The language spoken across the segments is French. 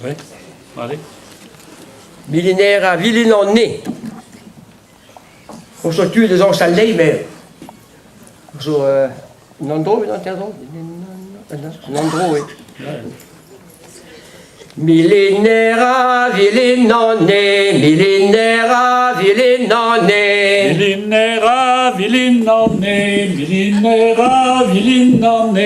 Oui, allez. Millénaire à Villeneuve. On se tue des ans salés, mais. Zo, Nandro, Nandro, oui. Millénaire à Villeneuve, millénaire à Villeneuve. Millénaire à Villeneuve, millénaire à Villeneuve.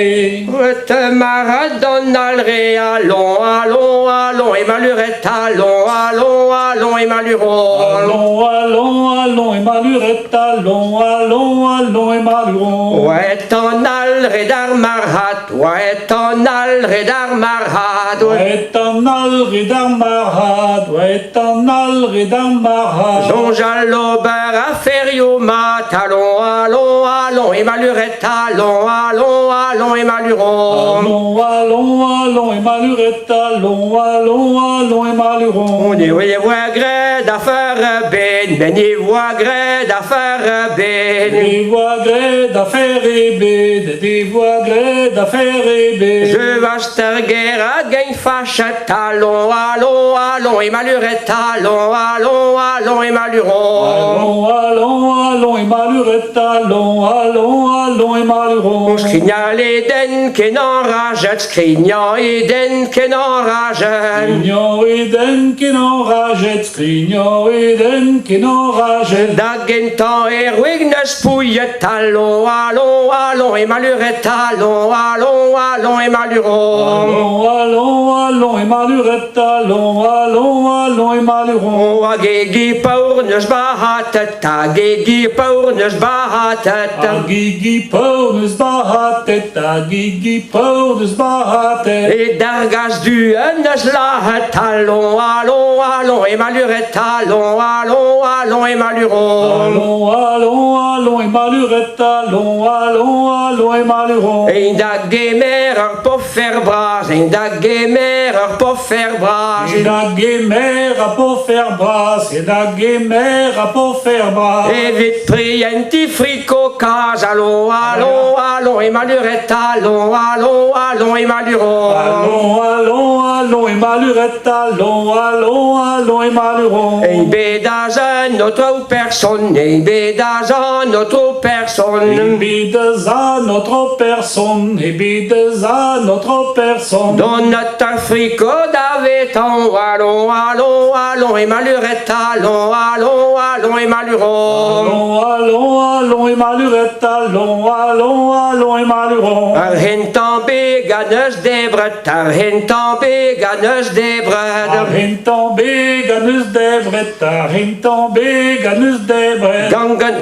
Maradona le ré, allons, allons, allons, et malurette, allons, allons, allons, et maluron. Allons, allons, allons, et malurette, allons, allons, allons, et maluron. Ouais, ton al redar marhat, ouais, ton al redar marhat, Ouais, ton al redar marhat, ouais, ton al redar marhat. Jean Jalobert à Ferriumat, allons, allons, allons, et malurette, allons, allons, allons, et maluron. Allons, allons, allons, et malurette, allons, allons, allons, et maluron. On y voit gré d'affaires ben, ben y voit gré d'affaires ben. Des voix gré d'affaires et bêtes, des voix gré d'affaires et bêtes. Je vais guerre à gain fâchette, allons, allons, allons, et malurette, allons, allons, allons, et maluron. Allons, allons, allons, et malurette, allons, allons, allons, et maluron. Scrignal Eden qui n'enragette, scrignal Eden qui n'enragette. Scrignant Eden qui n'enragette, scrignant Eden qui n'enragette. Dagentan et Ruignes pouillette, allons, allons, allons, et malurette, allons, allons, allons, et maluron. Allons, allons, allons, et malurette, allons, allons, allons, et maluron. Oh, agegi paurnes bahatet, agegi paurnes bahatet. Agigi paurnes bahatet, agigi paurnes bahatet. Et dargas du hennes lahet, allons, allons, allons, et malurette, allons, allons, allons, et maluron. Allons, allons, allons, et malurette, allons, allons, allons, et maluron. Et dagemer pour faire bras, et dagemer pour faire bras. Et la guémère à pour faire bras, et la guémère à pour faire bras. Et vite pris un petit fricot case, allons, allons, allons, et malurette, allons, allons, allons, et maluron. Allons, allons, allons, et malurette, allons, allons, allons, et maluron. Et bédazan, notre personne, et bédazan, notre personne. Et bides à notre personne, et bides à notre personne. Dans notre fricot d'avéton, allons, allons, allons, et malurette, allons, allons, allons, et maluron. Allons, allons, allons, et malurette, allons, allons, allons, et maluron. Arhentan béganeuse des brettes, arhentan béganeuse des brettes. Arhentan béganus debret, arhentan béganus debret.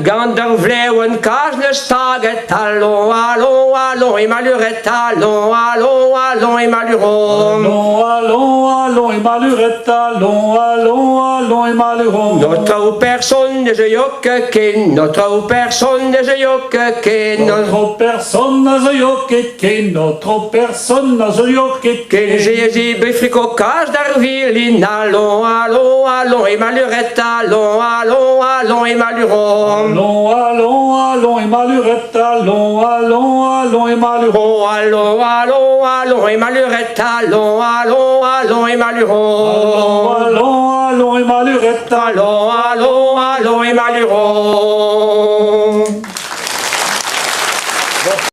Gander vleeuwen kaasne staget, allons, allons, allons, et malurette, allons, allons, allons, et maluron. Allons, allons, allons, et malurette, allons, allons, allons, et maluron. Notre personne ne joyokekin, notre personne ne joyokekin. Notre personne n'a joyokekin, notre personne n'a joyokekin. Ken Jésus bifrico cage d'Arvillin, allons, allons, allons, et malurette, allons, allons, allons, et maluron. Allons, allons, allons, et malurette, allons, allons, allons, et maluron. Oh, allons, allons, allons, et malurette, allons, allons, allons, et maluron. Allons, allons, et malurette, Allons, allons, allons, et maluron.